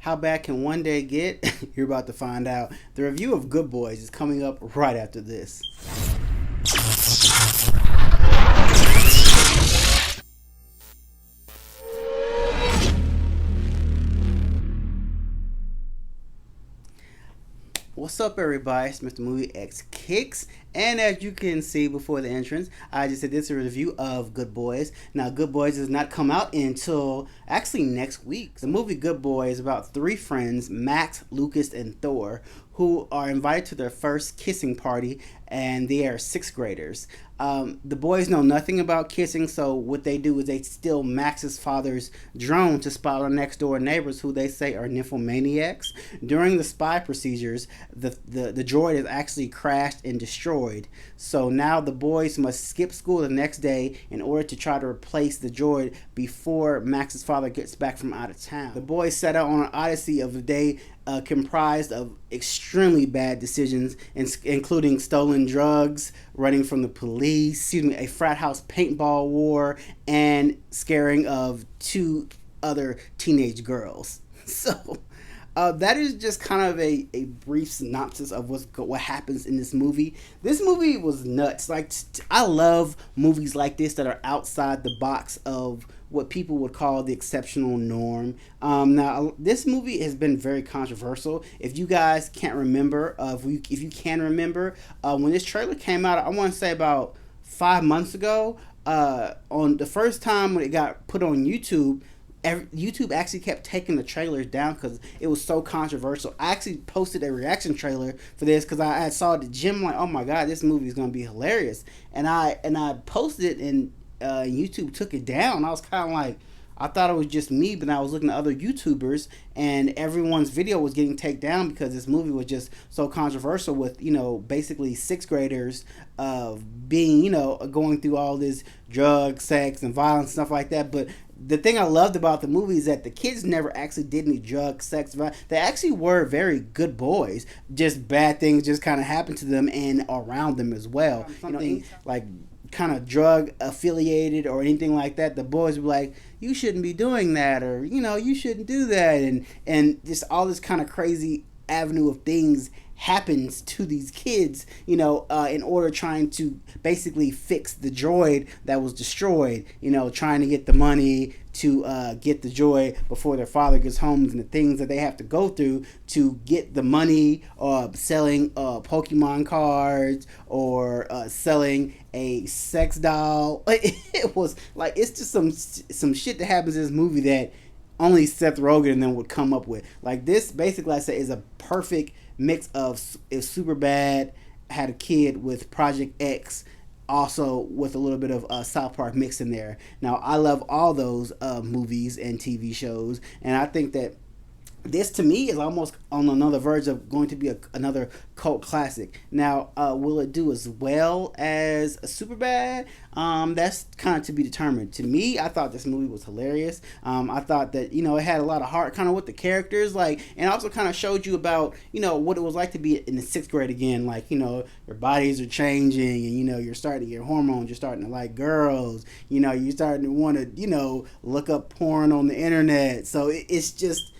How bad can one day get? You're about to find out. The review of Good Boys is coming up right after this. What's up, everybody? It's Mr. Movie X Kicks, and as you can see before the entrance, I just did this review of Good Boys. Now, Good Boys does not come out until actually next week. The movie Good Boys is about three friends, Max, Lucas, and Thor, who are invited to their first kissing party, and they are sixth graders. The boys know nothing about kissing, so what they do is they steal Max's father's drone to spy on next door neighbors who they say are nymphomaniacs. During the spy procedures, the droid is actually crashed and destroyed. So now the boys must skip school the next day in order to try to replace the droid before Max's father gets back from out of town. The boys set out on an odyssey of a day comprised of extremely bad decisions, including stolen drugs, running from the police, a frat house paintball war, and scaring of two other teenage girls. So that is just kind of a brief synopsis of what happens in this movie. This movie was nuts. I love movies like this that are outside the box of what people would call the exceptional norm. Now, this movie has been very controversial. If you guys can't remember, if you can remember, when this trailer came out, I want to say about 5 months ago, on the first time when it got put on YouTube, YouTube actually kept taking the trailers down because it was so controversial. I actually posted a reaction trailer for this because I saw the gym, like, oh my god, this movie is going to be hilarious, and I posted it, and YouTube took it down. I was kind of like, I thought it was just me, but I was looking at other YouTubers, and everyone's video was getting taken down because this movie was just so controversial with, basically sixth graders being, going through all this drug, sex, and violence, stuff like that. But the thing I loved about the movie is that the kids never actually did any drugs, sex, violence. They actually were very good boys. Just bad things just kind of happened to them and around them as well. Something like kind of drug affiliated or anything like that, the boys were like, you shouldn't be doing that, or you shouldn't do that, and just all this kind of crazy avenue of things happens to these kids, in order trying to basically fix the droid that was destroyed, trying to get the money to get the droid before their father gets home, and the things that they have to go through to get the money, selling Pokemon cards, or selling a sex doll. It was like, it's just some shit that happens in this movie that only Seth Rogen and them would come up with. Like, this basically, I say, is a perfect mix of, is super bad, had a kid with Project X, also with a little bit of South Park mix in there. Now, I love all those movies and TV shows, and I think that this, to me, is almost on another verge of going to be another cult classic. Now, will it do as well as Superbad? That's kind of to be determined. To me, I thought this movie was hilarious. I thought that, it had a lot of heart kind of with the characters, and also kind of showed you about, what it was like to be in the sixth grade again. Your bodies are changing, and, you're starting to get hormones, you're starting to like girls, you're starting to want to, look up porn on the internet. So it's just,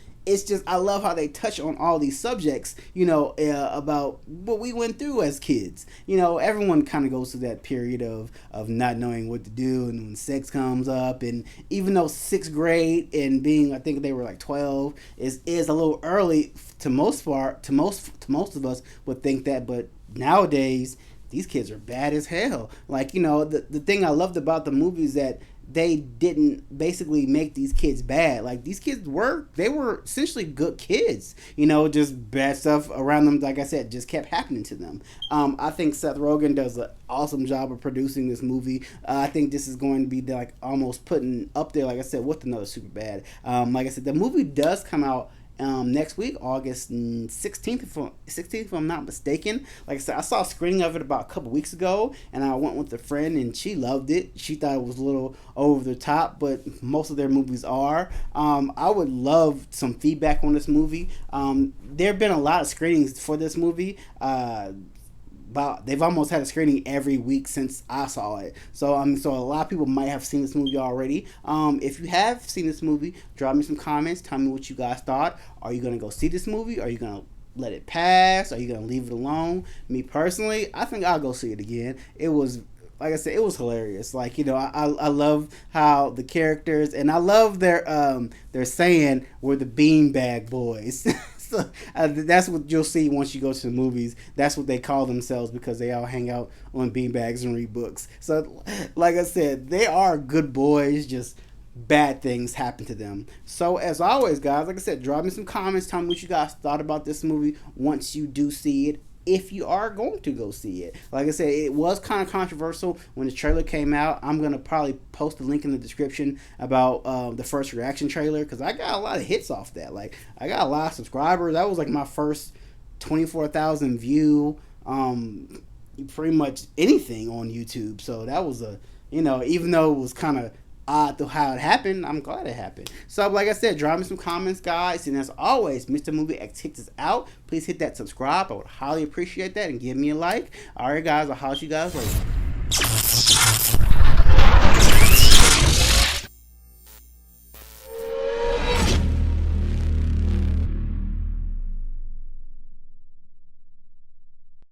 I love how they touch on all these subjects, about what we went through as kids. Everyone kind of goes through that period of not knowing what to do, and when sex comes up, and even though sixth grade and being, I think they were like 12, is a little early to most of us would think that, but nowadays these kids are bad as hell. The thing I loved about the movie is that they didn't basically make these kids bad. Like, these kids were essentially good kids. Just bad stuff around them, like I said, just kept happening to them. I think Seth Rogen does an awesome job of producing this movie. I think this is going to be almost putting up there, like I said, with another Superbad. Like I said, the movie does come out next week, August 16th, if I'm not mistaken. Like I said, I saw a screening of it about a couple weeks ago, and I went with a friend, and she loved it. She thought it was a little over the top, but most of their movies are. I would love some feedback on this movie. There have been a lot of screenings for this movie. about, they've almost had a screening every week since I saw it. So so a lot of people might have seen this movie already. If you have seen this movie, drop me some comments. Tell me what you guys thought. Are you gonna go see this movie? Are you gonna let it pass? Are you gonna leave it alone? Me personally, I think I'll go see it again. It was, like I said, it was hilarious. Like, I love how the characters, and I love their saying, we're the beanbag boys. So, that's what you'll see once you go to the movies. That's what they call themselves, because they all hang out on beanbags and read books. So, like I said, they are good boys. Just bad things happen to them. So, as always, guys, like I said, drop me some comments. Tell me what you guys thought about this movie once you do see it, if you are going to go see it. Like I said, it was kind of controversial when the trailer came out. I'm going to probably post a link in the description about the first reaction trailer, because I got a lot of hits off that. Like, I got a lot of subscribers. That was like my first 24,000 view pretty much anything on YouTube. So that was even though it was kind of odd to how it happened, I'm glad it happened. So, like I said, drop me some comments, guys. And as always, Mr. Movie X Hicks is out. Please hit that subscribe. I would highly appreciate that. And give me a like. All right, guys. I'll holler at you guys later.